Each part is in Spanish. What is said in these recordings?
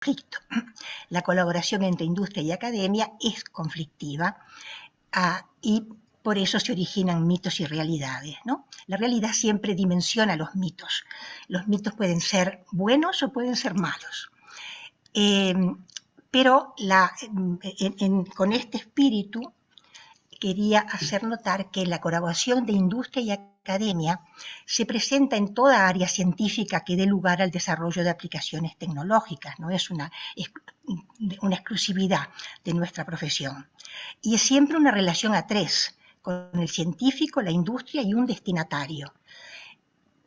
conflicto. La colaboración entre industria y academia es conflictiva y por eso se originan mitos y realidades, ¿no? La realidad siempre dimensiona los mitos. Los mitos pueden ser buenos o pueden ser malos. Pero con este espíritu quería hacer notar que la colaboración de industria y academia se presenta en toda área científica que dé lugar al desarrollo de aplicaciones tecnológicas, no es una exclusividad de nuestra profesión. Y es siempre una relación a tres, con el científico, la industria y un destinatario.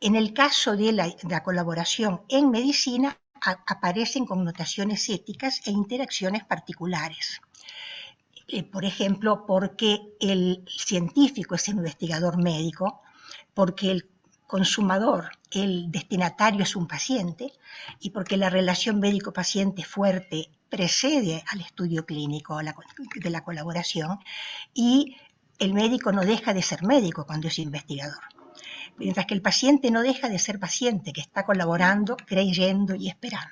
En el caso de la colaboración en medicina, aparecen connotaciones éticas e interacciones particulares. Por ejemplo, porque el científico es el investigador médico, porque el consumador, el destinatario es un paciente, y porque la relación médico-paciente fuerte precede al estudio clínico de la colaboración, y el médico no deja de ser médico cuando es investigador. Mientras que el paciente no deja de ser paciente, que está colaborando, creyendo y esperando.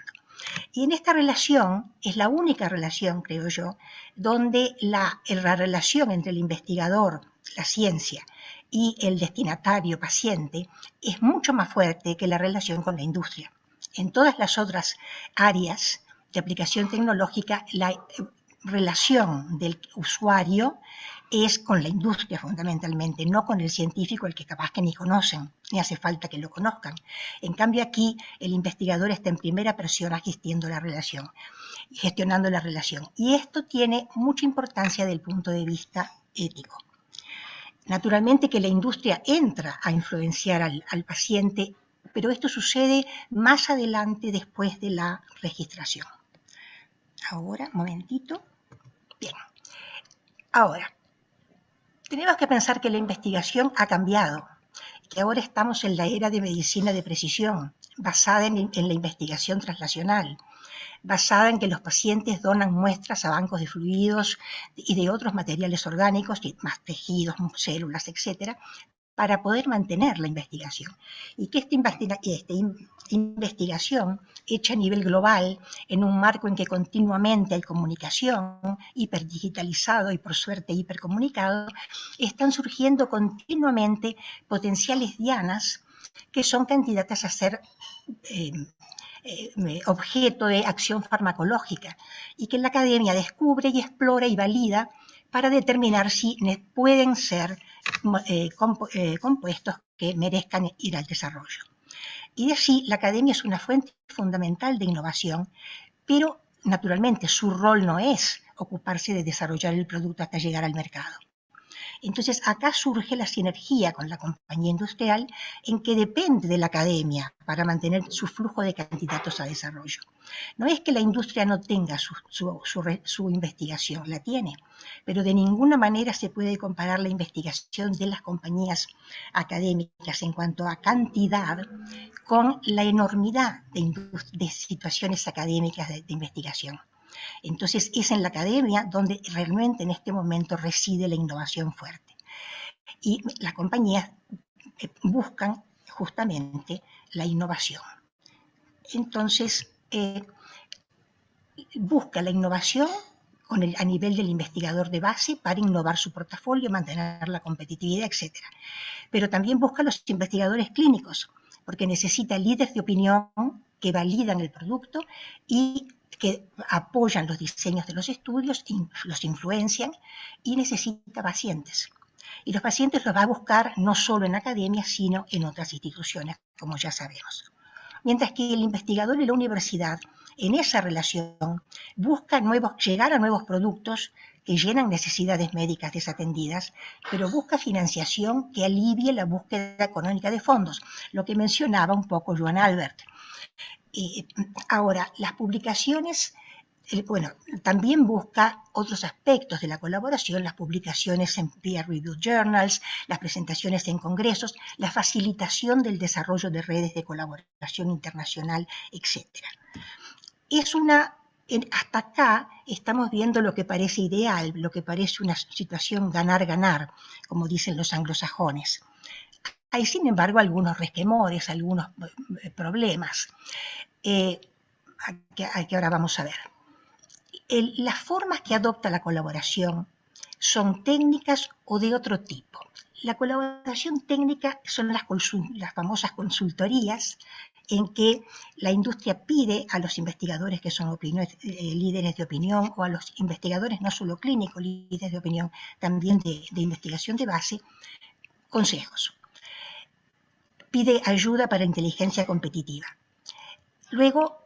Y en esta relación, es la única relación, creo yo, donde la relación entre el investigador, la ciencia, y el destinatario paciente es mucho más fuerte que la relación con la industria. En todas las otras áreas de aplicación tecnológica, la relación del usuario es con la industria fundamentalmente, no con el científico, el que capaz que ni conocen, ni hace falta que lo conozcan. En cambio aquí el investigador está en primera persona gestionando la relación. Y esto tiene mucha importancia desde el punto de vista ético. Naturalmente que la industria entra a influenciar al paciente, pero esto sucede más adelante después de la registración. Ahora, un momentito. Bien. Ahora, tenemos que pensar que la investigación ha cambiado, que ahora estamos en la era de medicina de precisión, basada en la investigación translacional, basada en que los pacientes donan muestras a bancos de fluidos y de otros materiales orgánicos, más tejidos, células, etcétera, para poder mantener la investigación. Y que esta investigación, hecha a nivel global, en un marco en que continuamente hay comunicación, hiperdigitalizado y por suerte hipercomunicado, están surgiendo continuamente potenciales dianas que son candidatas a ser objeto de acción farmacológica y que la academia descubre y explora y valida para determinar si pueden ser compuestos que merezcan ir al desarrollo. Y de así, la academia es una fuente fundamental de innovación, pero naturalmente su rol no es ocuparse de desarrollar el producto hasta llegar al mercado. Entonces, acá surge la sinergia con la compañía industrial en que depende de la academia para mantener su flujo de candidatos a desarrollo. No es que la industria no tenga su investigación, la tiene, pero de ninguna manera se puede comparar la investigación de las compañías académicas en cuanto a cantidad con la enormidad de situaciones académicas de investigación. Entonces es en la academia donde realmente en este momento reside la innovación fuerte. Y las compañías buscan justamente la innovación. Entonces busca la innovación a nivel del investigador de base para innovar su portafolio, mantener la competitividad, etc. Pero también busca los investigadores clínicos, porque necesita líderes de opinión que validan el producto y que apoyan los diseños de los estudios, los influencian, y necesita pacientes. Y los pacientes los va a buscar no solo en academia, sino en otras instituciones, como ya sabemos. Mientras que el investigador y la universidad, en esa relación, busca llegar a nuevos productos que llenan necesidades médicas desatendidas, pero busca financiación que alivie la búsqueda económica de fondos, lo que mencionaba un poco Joan Albert. Ahora, las publicaciones, también busca otros aspectos de la colaboración, las publicaciones en peer-reviewed journals, las presentaciones en congresos, la facilitación del desarrollo de redes de colaboración internacional, etc. Hasta acá estamos viendo lo que parece ideal, lo que parece una situación ganar-ganar, como dicen los anglosajones. Hay, sin embargo, algunos resquemores, algunos problemas. que ahora vamos a ver. Las formas que adopta la colaboración son técnicas o de otro tipo. La colaboración técnica son las famosas consultorías en que la industria pide a los investigadores que son líderes de opinión, o a los investigadores no solo clínicos, líderes de opinión, también de investigación de base, consejos. Pide ayuda para inteligencia competitiva. Luego,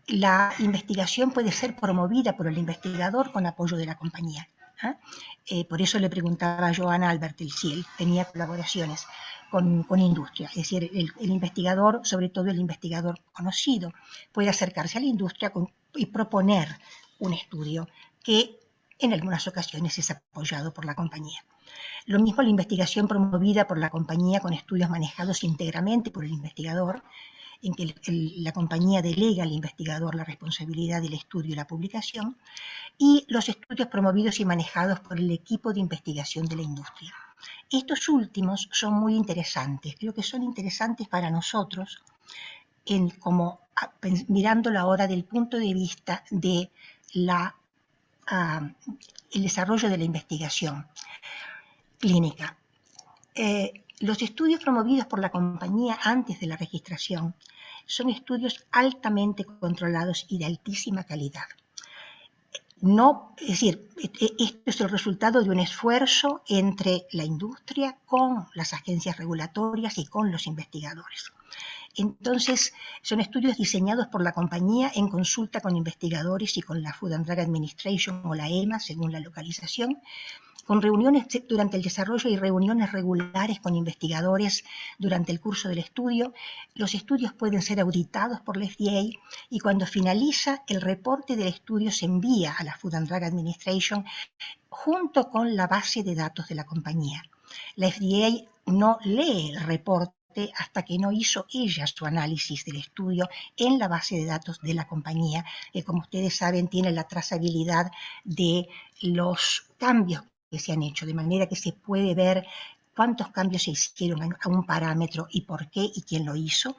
la investigación puede ser promovida por el investigador con apoyo de la compañía. Por eso le preguntaba yo a Joan Albert si él tenía colaboraciones con industria. Es decir, el investigador, sobre todo el investigador conocido, puede acercarse a la industria y proponer un estudio que en algunas ocasiones es apoyado por la compañía. Lo mismo la investigación promovida por la compañía con estudios manejados íntegramente por el investigador, en que la compañía delega al investigador la responsabilidad del estudio y la publicación, y los estudios promovidos y manejados por el equipo de investigación de la industria. Estos últimos son muy interesantes, creo que son interesantes para nosotros, mirándolo ahora del punto de vista de el desarrollo de la investigación clínica. Los estudios promovidos por la compañía antes de la registración son estudios altamente controlados y de altísima calidad. Es decir, esto es el resultado de un esfuerzo entre la industria con las agencias regulatorias y con los investigadores. Entonces, son estudios diseñados por la compañía en consulta con investigadores y con la Food and Drug Administration o la EMA, según la localización, con reuniones durante el desarrollo y reuniones regulares con investigadores durante el curso del estudio. Los estudios pueden ser auditados por la FDA y cuando finaliza el reporte del estudio se envía a la Food and Drug Administration junto con la base de datos de la compañía. La FDA no lee el reporte hasta que no hizo ella su análisis del estudio en la base de datos de la compañía, que como ustedes saben tiene la trazabilidad de los cambios que se han hecho, de manera que se puede ver cuántos cambios se hicieron a un parámetro y por qué y quién lo hizo.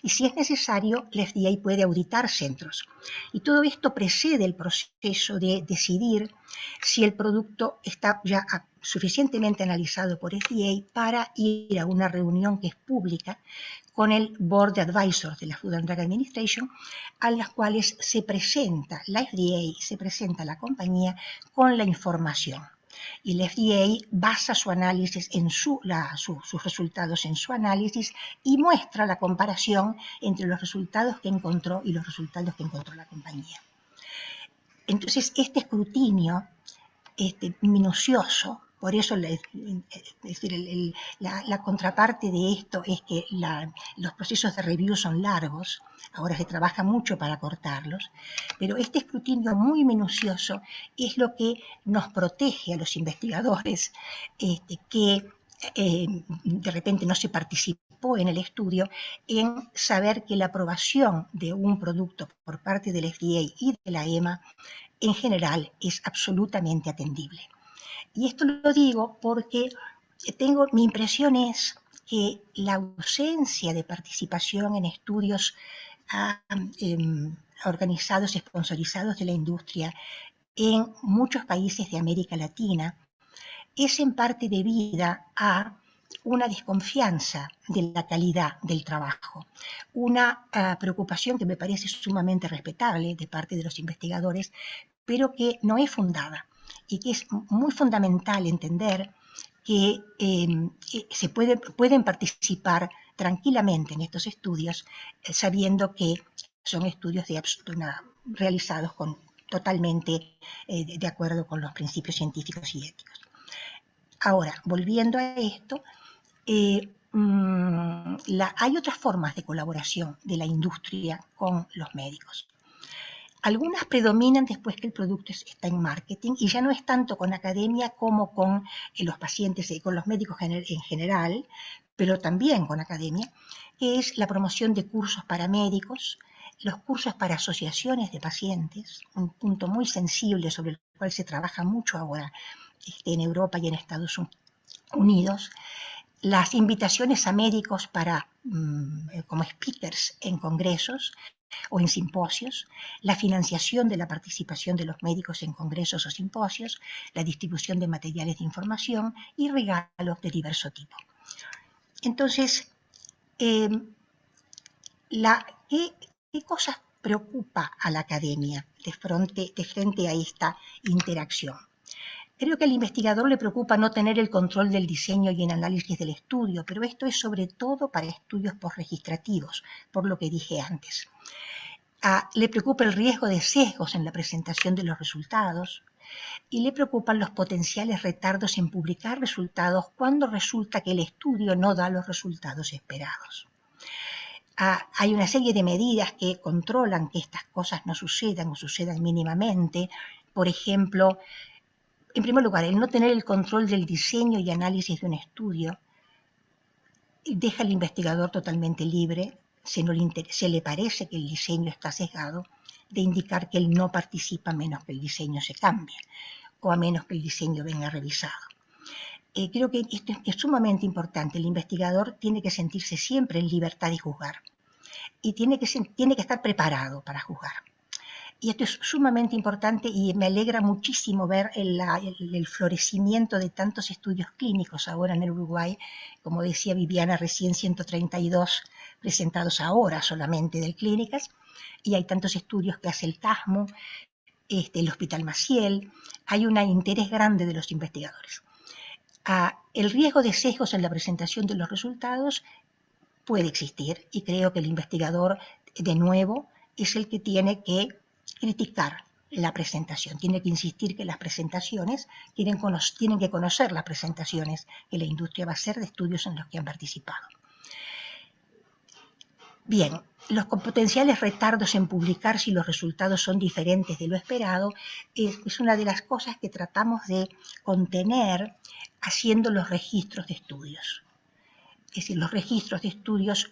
Y si es necesario, la FDA puede auditar centros. Y todo esto precede el proceso de decidir si el producto está ya suficientemente analizado por FDA para ir a una reunión que es pública con el Board de Advisors de la Food and Drug Administration, a las cuales se presenta la FDA, se presenta la compañía con la información. Y la FDA basa su análisis en sus resultados en su análisis y muestra la comparación entre los resultados que encontró y los resultados que encontró la compañía. Entonces, este escrutinio minucioso, por eso la contraparte de esto es que los procesos de review son largos, ahora se trabaja mucho para cortarlos, pero este escrutinio muy minucioso es lo que nos protege a los investigadores que de repente no se participó en el estudio, en saber que la aprobación de un producto por parte del FDA y de la EMA en general es absolutamente atendible. Y esto lo digo porque mi impresión es que la ausencia de participación en estudios organizados y sponsorizados de la industria en muchos países de América Latina es en parte debida a una desconfianza de la calidad del trabajo, una preocupación que me parece sumamente respetable de parte de los investigadores, pero que no es fundada y que es muy fundamental entender que pueden participar tranquilamente en estos estudios sabiendo que son estudios realizados totalmente de acuerdo con los principios científicos y éticos. Ahora, volviendo a esto, hay otras formas de colaboración de la industria con los médicos. Algunas predominan después que el producto está en marketing y ya no es tanto con academia como con los pacientes y con los médicos en general, pero también con academia, que es la promoción de cursos para médicos, los cursos para asociaciones de pacientes, un punto muy sensible sobre el cual se trabaja mucho ahora en Europa y en Estados Unidos, las invitaciones a médicos como speakers en congresos, o en simposios, la financiación de la participación de los médicos en congresos o simposios, la distribución de materiales de información y regalos de diverso tipo. Entonces, ¿qué cosas preocupa a la academia de frente a esta interacción? Creo que al investigador le preocupa no tener el control del diseño y el análisis del estudio, pero esto es sobre todo para estudios postregistrativos, por lo que dije antes. Le preocupa el riesgo de sesgos en la presentación de los resultados y le preocupan los potenciales retardos en publicar resultados cuando resulta que el estudio no da los resultados esperados. Hay una serie de medidas que controlan que estas cosas no sucedan o sucedan mínimamente. Por ejemplo, en primer lugar, el no tener el control del diseño y análisis de un estudio deja al investigador totalmente libre, se le parece que el diseño está sesgado, de indicar que él no participa a menos que el diseño se cambie o a menos que el diseño venga revisado. Creo que esto es sumamente importante. El investigador tiene que sentirse siempre en libertad de juzgar y tiene que estar preparado para juzgar. Y esto es sumamente importante y me alegra muchísimo ver el florecimiento de tantos estudios clínicos ahora en el Uruguay, como decía Viviana recién, 132 presentados ahora solamente de clínicas, y hay tantos estudios que hace el CASMO, el Hospital Maciel, hay un interés grande de los investigadores. El riesgo de sesgos en la presentación de los resultados puede existir y creo que el investigador, de nuevo, es el que tiene que criticar la presentación, tiene que insistir que las presentaciones tienen que conocer las presentaciones que la industria va a hacer de estudios en los que han participado. Bien, los potenciales retardos en publicar si los resultados son diferentes de lo esperado es una de las cosas que tratamos de contener haciendo los registros de estudios. Es decir, los registros de estudios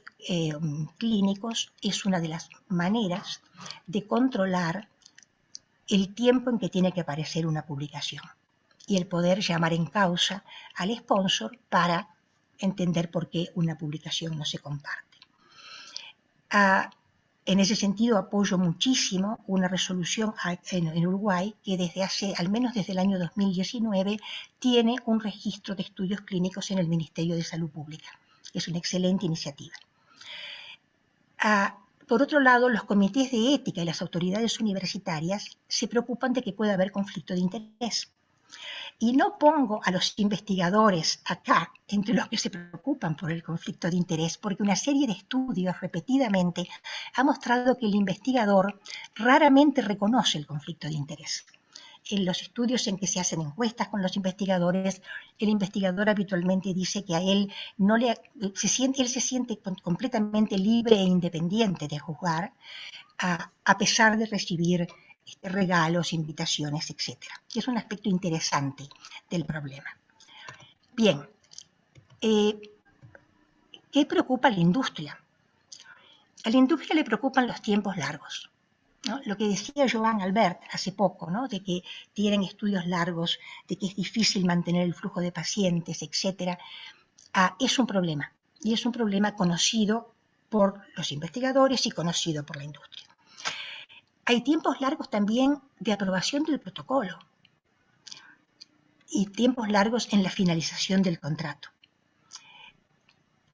clínicos es una de las maneras de controlar el tiempo en que tiene que aparecer una publicación y el poder llamar en causa al sponsor para entender por qué una publicación no se comparte. En ese sentido apoyo muchísimo una resolución en Uruguay que al menos desde el año 2019 tiene un registro de estudios clínicos en el Ministerio de Salud Pública. Es una excelente iniciativa. Por otro lado, los comités de ética y las autoridades universitarias se preocupan de que pueda haber conflicto de interés. Y no pongo a los investigadores acá entre los que se preocupan por el conflicto de interés, porque una serie de estudios repetidamente ha mostrado que el investigador raramente reconoce el conflicto de interés. En los estudios en que se hacen encuestas con los investigadores, el investigador habitualmente dice que a él él se siente completamente libre e independiente de juzgar, a pesar de recibir regalos, invitaciones, etc. Es un aspecto interesante del problema. Bien, ¿qué preocupa a la industria? A la industria le preocupan los tiempos largos, ¿no? Lo que decía Joan Albert hace poco, ¿no? De que tienen estudios largos, de que es difícil mantener el flujo de pacientes, etc. Es un problema, y es un problema conocido por los investigadores y conocido por la industria. Hay tiempos largos también de aprobación del protocolo y tiempos largos en la finalización del contrato.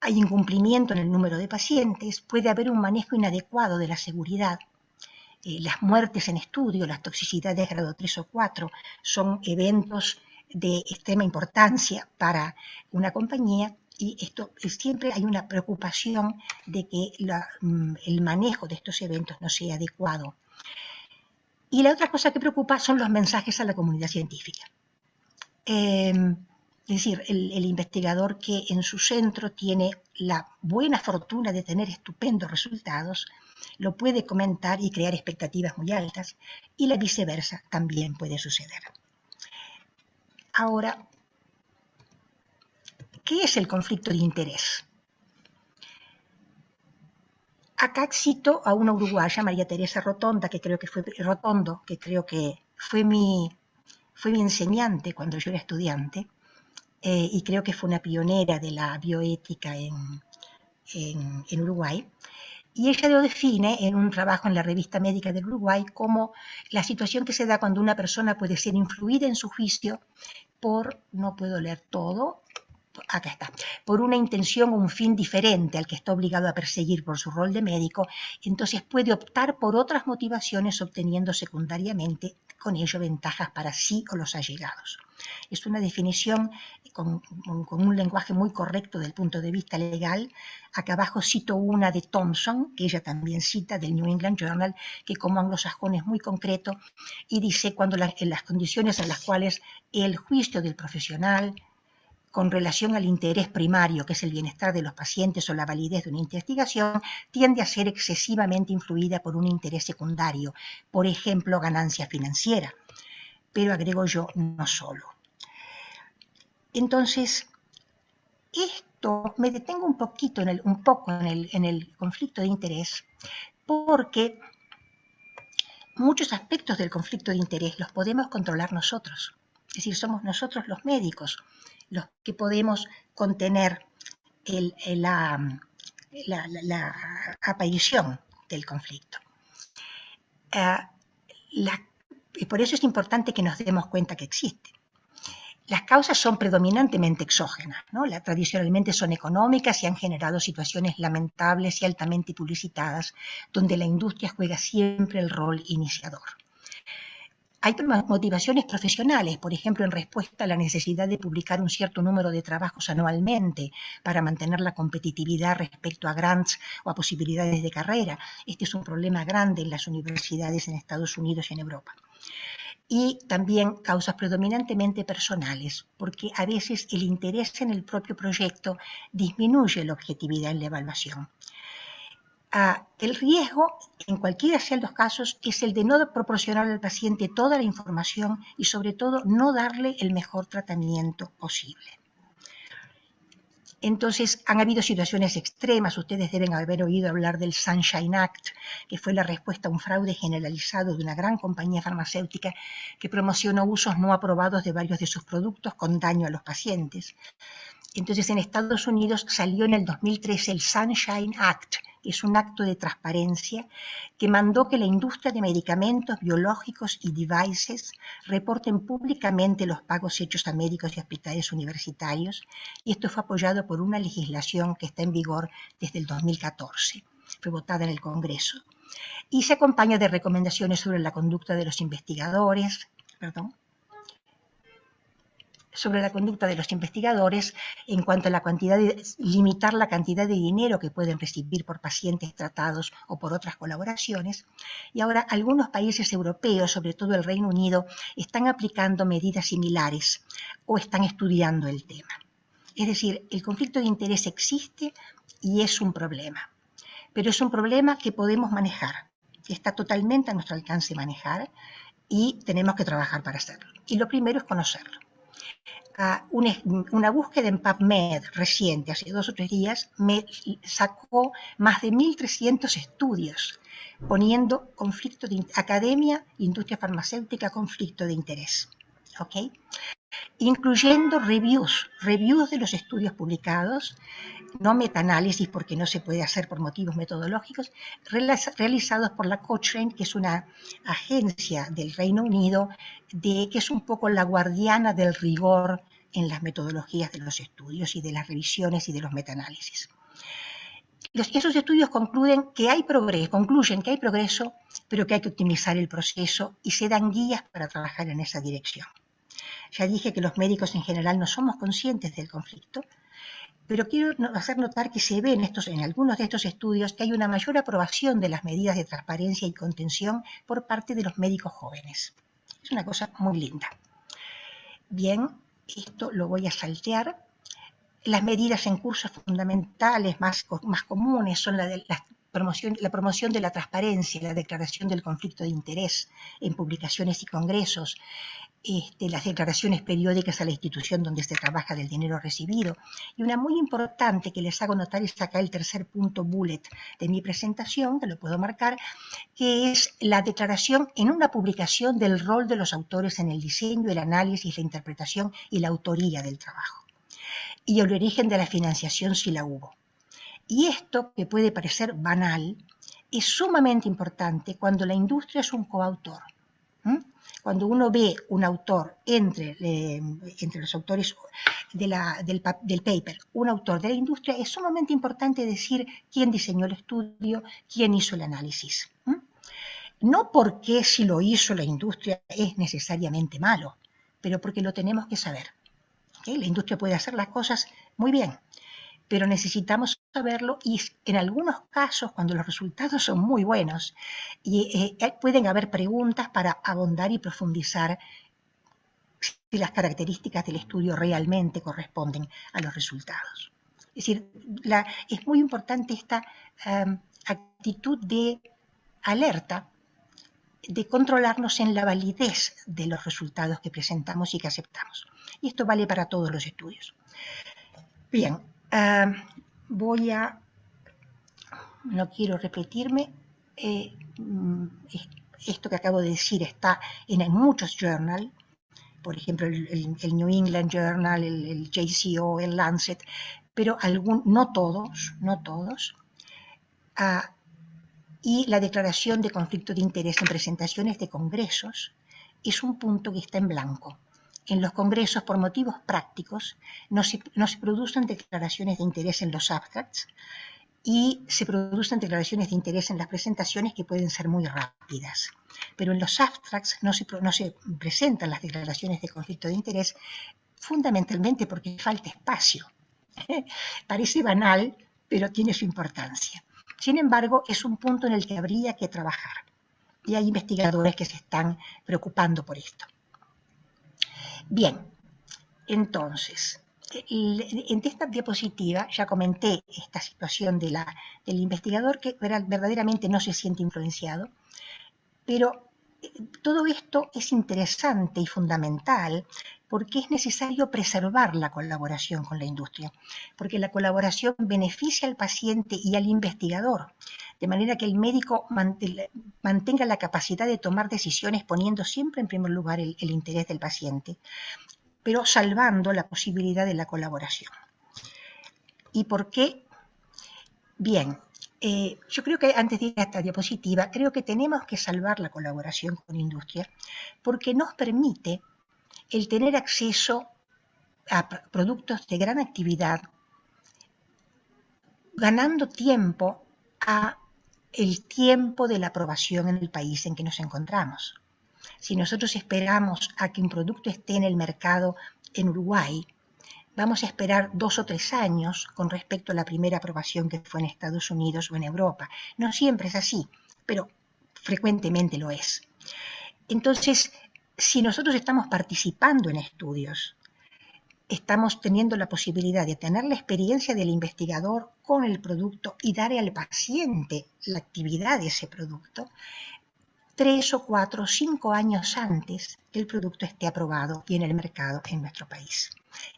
Hay incumplimiento en el número de pacientes, puede haber un manejo inadecuado de la seguridad. Las muertes en estudio, las toxicidades de grado 3 o 4 son eventos de extrema importancia para una compañía y siempre hay una preocupación de que el manejo de estos eventos no sea adecuado. Y la otra cosa que preocupa son los mensajes a la comunidad científica. Es decir, el investigador que en su centro tiene la buena fortuna de tener estupendos resultados, lo puede comentar y crear expectativas muy altas, y la viceversa también puede suceder. Ahora, ¿qué es el conflicto de interés? Acá cito a una uruguaya, María Teresa Rotondo, que creo que fue mi enseñante cuando yo era estudiante, y creo que fue una pionera de la bioética en Uruguay. Y ella lo define en un trabajo en la Revista Médica del Uruguay como la situación que se da cuando una persona puede ser influida en su juicio por, no puedo leer todo, acá está, por una intención o un fin diferente al que está obligado a perseguir por su rol de médico, entonces puede optar por otras motivaciones obteniendo secundariamente con ello ventajas para sí o los allegados. Es una definición con un lenguaje muy correcto desde el punto de vista legal. Acá abajo cito una de Thompson, que ella también cita del New England Journal, que como anglosajón es muy concreto y dice cuando en las condiciones en las cuales el juicio del profesional con relación al interés primario, que es el bienestar de los pacientes o la validez de una investigación, tiende a ser excesivamente influida por un interés secundario, por ejemplo, ganancia financiera. Pero agrego yo, no solo. Entonces, esto me detengo un poco en el conflicto de interés, porque muchos aspectos del conflicto de interés los podemos controlar nosotros. Es decir, somos nosotros los médicos los que podemos contener la aparición del conflicto. Y por eso es importante que nos demos cuenta que existe. Las causas son predominantemente exógenas, ¿no? Tradicionalmente son económicas y han generado situaciones lamentables y altamente publicitadas, donde la industria juega siempre el rol iniciador. Hay motivaciones profesionales, por ejemplo, en respuesta a la necesidad de publicar un cierto número de trabajos anualmente para mantener la competitividad respecto a grants o a posibilidades de carrera. Este es un problema grande en las universidades en Estados Unidos y en Europa. Y también causas predominantemente personales, porque a veces el interés en el propio proyecto disminuye la objetividad en la evaluación. El riesgo, en cualquiera sean los casos, es el de no proporcionar al paciente toda la información y sobre todo no darle el mejor tratamiento posible. Entonces, han habido situaciones extremas. Ustedes deben haber oído hablar del Sunshine Act, que fue la respuesta a un fraude generalizado de una gran compañía farmacéutica que promocionó usos no aprobados de varios de sus productos con daño a los pacientes. Entonces, en Estados Unidos salió en el 2013 el Sunshine Act, que es un acto de transparencia que mandó que la industria de medicamentos biológicos y devices reporten públicamente los pagos hechos a médicos y hospitales universitarios, y esto fue apoyado por una legislación que está en vigor desde el 2014. Fue votada en el Congreso. Y se acompaña de recomendaciones sobre la conducta de los investigadores, en cuanto a la cantidad limitar la cantidad de dinero que pueden recibir por pacientes tratados o por otras colaboraciones. Y ahora algunos países europeos, sobre todo el Reino Unido, están aplicando medidas similares o están estudiando el tema. Es decir, el conflicto de interés existe y es un problema, pero es un problema que podemos manejar. Está totalmente a nuestro alcance manejar y tenemos que trabajar para hacerlo. Y lo primero es conocerlo. Una búsqueda en PubMed reciente, hace 2 o 3 días, me sacó más de 1.300 estudios poniendo conflicto de academia, industria farmacéutica, conflicto de interés, ¿ok? Incluyendo reviews de los estudios publicados, no metaanálisis porque no se puede hacer por motivos metodológicos, realizados por la Cochrane, que es una agencia del Reino Unido, que es un poco la guardiana del rigor en las metodologías de los estudios y de las revisiones y de los metaanálisis. Esos estudios concluyen que hay progreso, pero que hay que optimizar el proceso y se dan guías para trabajar en esa dirección. Ya dije que los médicos en general no somos conscientes del conflicto, pero quiero hacer notar que se ve en algunos de estos estudios que hay una mayor aprobación de las medidas de transparencia y contención por parte de los médicos jóvenes. Es una cosa muy linda. Bien, esto lo voy a saltear. Las medidas en curso fundamentales más comunes son la promoción de la transparencia, la declaración del conflicto de interés en publicaciones y congresos, las declaraciones periódicas a la institución donde se trabaja del dinero recibido. Y una muy importante que les hago notar es acá el tercer punto bullet de mi presentación, que lo puedo marcar, que es la declaración en una publicación del rol de los autores en el diseño, el análisis, la interpretación y la autoría del trabajo. Y el origen de la financiación si la hubo. Y esto, que puede parecer banal, es sumamente importante cuando la industria es un coautor. Cuando uno ve un autor entre los autores del paper, un autor de la industria, es sumamente importante decir quién diseñó el estudio, quién hizo el análisis. No porque si lo hizo la industria es necesariamente malo, pero porque lo tenemos que saber. ¿Okay? La industria puede hacer las cosas muy bien, pero necesitamos saberlo, y en algunos casos, cuando los resultados son muy buenos, pueden haber preguntas para ahondar y profundizar si las características del estudio realmente corresponden a los resultados. Es decir, es muy importante esta actitud de alerta, de controlarnos en la validez de los resultados que presentamos y que aceptamos. Y esto vale para todos los estudios. Bien, no quiero repetirme, esto que acabo de decir está en muchos journals, por ejemplo el New England Journal, el JCO, el Lancet, pero no todos, y la declaración de conflicto de interés en presentaciones de congresos es un punto que está en blanco. En los congresos, por motivos prácticos, no se producen declaraciones de interés en los abstracts, y se producen declaraciones de interés en las presentaciones que pueden ser muy rápidas. Pero en los abstracts no se presentan las declaraciones de conflicto de interés, fundamentalmente porque falta espacio. Parece banal, pero tiene su importancia. Sin embargo, es un punto en el que habría que trabajar, y hay investigadores que se están preocupando por esto. Bien, entonces, en esta diapositiva ya comenté esta situación del investigador que verdaderamente no se siente influenciado, pero todo esto es interesante y fundamental porque es necesario preservar la colaboración con la industria, porque la colaboración beneficia al paciente y al investigador, de manera que el médico mantenga la capacidad de tomar decisiones poniendo siempre en primer lugar el interés del paciente, pero salvando la posibilidad de la colaboración. ¿Y por qué? Bien, yo creo que antes de ir a esta diapositiva, creo que tenemos que salvar la colaboración con industria porque nos permite el tener acceso a productos de gran actividad, ganando tiempo a el tiempo de la aprobación en el país en que nos encontramos. Si nosotros esperamos a que un producto esté en el mercado en Uruguay, vamos a esperar 2 o 3 años con respecto a la primera aprobación que fue en Estados Unidos o en Europa. No siempre es así, pero frecuentemente lo es. Entonces, si nosotros estamos participando en estudios, estamos teniendo la posibilidad de tener la experiencia del investigador con el producto y darle al paciente la actividad de ese producto, 3 o 4 o 5 años antes que el producto esté aprobado y en el mercado en nuestro país.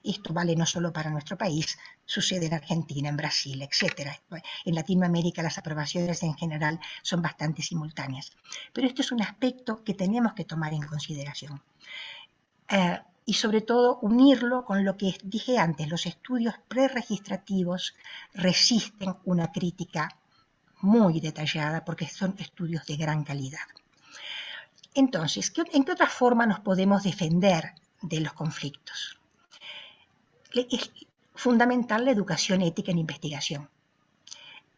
Esto vale no solo para nuestro país, sucede en Argentina, en Brasil, etc. En Latinoamérica las aprobaciones en general son bastante simultáneas. Pero esto es un aspecto que tenemos que tomar en consideración. Y sobre todo unirlo con lo que dije antes, los estudios preregistrativos resisten una crítica muy detallada porque son estudios de gran calidad. Entonces, ¿en qué otra forma nos podemos defender de los conflictos? Es fundamental la educación ética en investigación,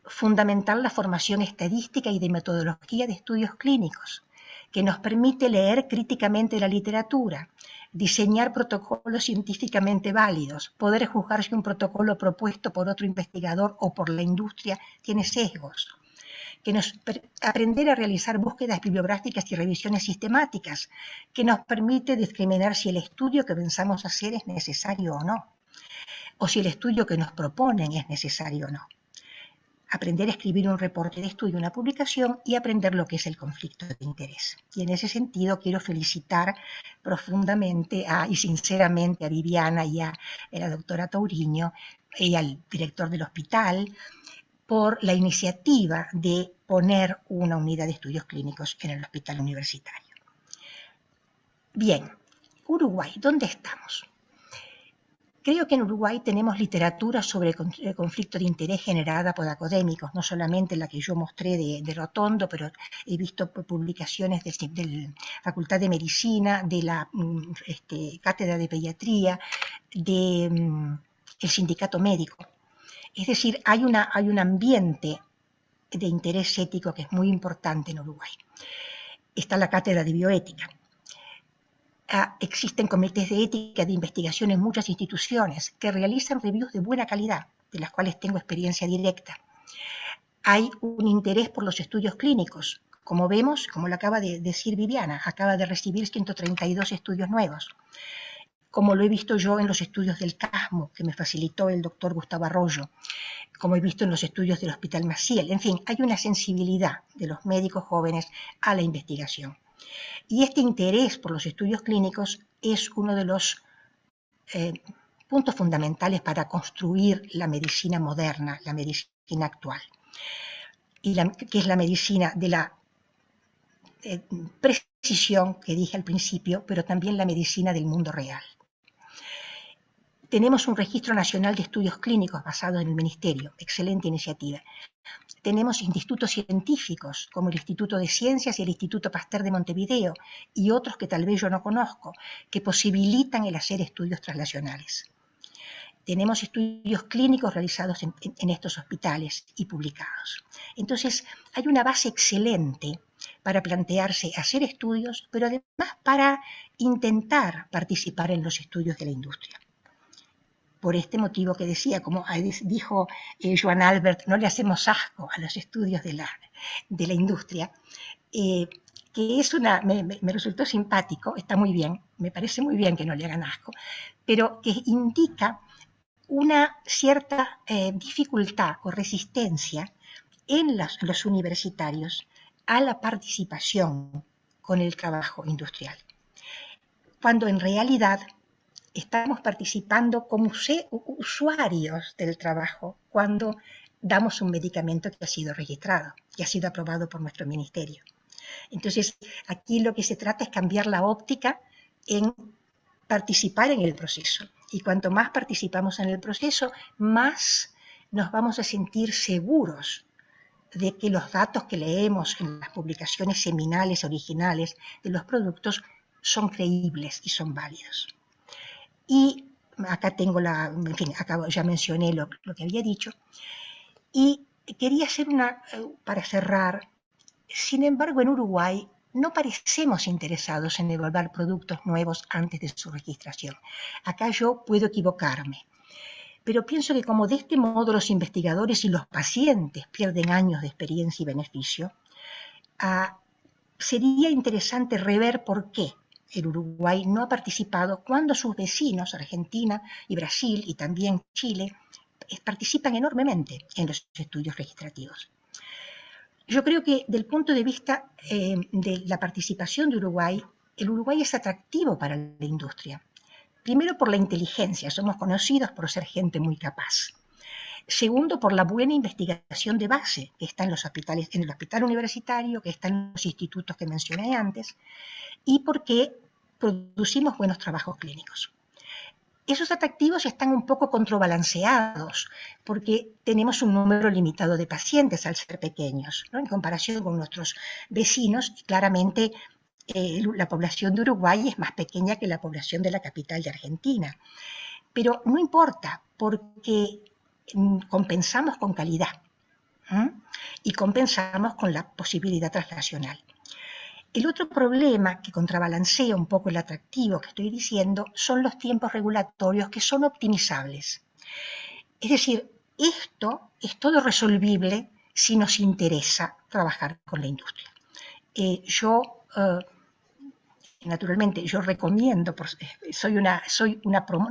fundamental la formación estadística y de metodología de estudios clínicos, que nos permite leer críticamente la literatura, diseñar protocolos científicamente válidos, poder juzgar si un protocolo propuesto por otro investigador o por la industria tiene sesgos, que aprender a realizar búsquedas bibliográficas y revisiones sistemáticas, que nos permite discriminar si el estudio que pensamos hacer es necesario o no, o si el estudio que nos proponen es necesario o no. Aprender a escribir un reporte de estudio, una publicación, y aprender lo que es el conflicto de interés. Y en ese sentido quiero felicitar profundamente y sinceramente a Viviana y a la doctora Tauriño y al director del hospital por la iniciativa de poner una unidad de estudios clínicos en el hospital universitario. Bien, Uruguay, ¿dónde estamos? Creo que en Uruguay tenemos literatura sobre el conflicto de interés generada por académicos, no solamente la que yo mostré de Rotondo, pero he visto publicaciones de la Facultad de Medicina, de la Cátedra de Pediatría, del Sindicato Médico. Es decir, hay un ambiente de interés ético que es muy importante en Uruguay. Está la Cátedra de Bioética. Existen comités de ética de investigación en muchas instituciones que realizan reviews de buena calidad, de las cuales tengo experiencia directa. Hay un interés por los estudios clínicos. Como vemos, como lo acaba de decir Viviana, acaba de recibir 132 estudios nuevos. Como lo he visto yo en los estudios del CASMO, que me facilitó el doctor Gustavo Arroyo, como he visto en los estudios del Hospital Maciel. En fin, hay una sensibilidad de los médicos jóvenes a la investigación. Y este interés por los estudios clínicos es uno de los puntos fundamentales para construir la medicina moderna, la medicina actual, que es la medicina de la precisión que dije al principio, pero también la medicina del mundo real. Tenemos un registro nacional de estudios clínicos basado en el Ministerio, excelente iniciativa. Tenemos institutos científicos, como el Instituto de Ciencias y el Instituto Pasteur de Montevideo, y otros que tal vez yo no conozco, que posibilitan el hacer estudios translacionales. Tenemos estudios clínicos realizados en estos hospitales y publicados. Entonces, hay una base excelente para plantearse hacer estudios, pero además para intentar participar en los estudios de la industria. Por este motivo que decía, como dijo Joan Albert, no le hacemos asco a los estudios de la industria, que es me resultó simpático, está muy bien, me parece muy bien que no le hagan asco, pero que indica una cierta dificultad o resistencia en los universitarios a la participación con el trabajo industrial, cuando en realidad estamos participando como usuarios del trabajo cuando damos un medicamento que ha sido registrado, que ha sido aprobado por nuestro ministerio. Entonces, aquí lo que se trata es cambiar la óptica en participar en el proceso. Y cuanto más participamos en el proceso, más nos vamos a sentir seguros de que los datos que leemos en las publicaciones seminales originales de los productos son creíbles y son válidos. Y acá tengo en fin, ya mencioné lo que había dicho. Y quería hacer para cerrar, sin embargo, en Uruguay no parecemos interesados en evaluar productos nuevos antes de su registración. Acá yo puedo equivocarme, pero pienso que como de este modo los investigadores y los pacientes pierden años de experiencia y beneficio, sería interesante rever por qué el Uruguay no ha participado cuando sus vecinos, Argentina y Brasil y también Chile, participan enormemente en los estudios registrativos. Yo creo que del punto de vista de la participación de Uruguay, el Uruguay es atractivo para la industria. Primero por la inteligencia, somos conocidos por ser gente muy capaz. Segundo, por la buena investigación de base que está en los hospitales, en el hospital universitario, que está en los institutos que mencioné antes, y porque producimos buenos trabajos clínicos. Esos atractivos están un poco contrabalanceados porque tenemos un número limitado de pacientes al ser pequeños, ¿no? En comparación con nuestros vecinos, claramente la población de Uruguay es más pequeña que la población de la capital de Argentina. Pero no importa, porque compensamos con calidad y compensamos con la posibilidad translacional. El otro problema que contrabalancea un poco el atractivo que estoy diciendo son los tiempos regulatorios que son optimizables. Es decir, esto es todo resolvible si nos interesa trabajar con la industria. Naturalmente, yo recomiendo,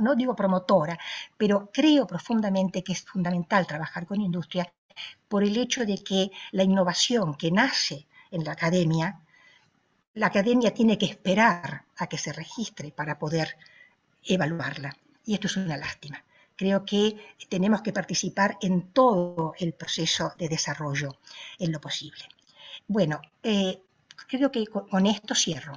no digo promotora, pero creo profundamente que es fundamental trabajar con industria por el hecho de que la innovación que nace en la academia tiene que esperar a que se registre para poder evaluarla. Y esto es una lástima. Creo que tenemos que participar en todo el proceso de desarrollo en lo posible. Bueno, creo que con esto cierro.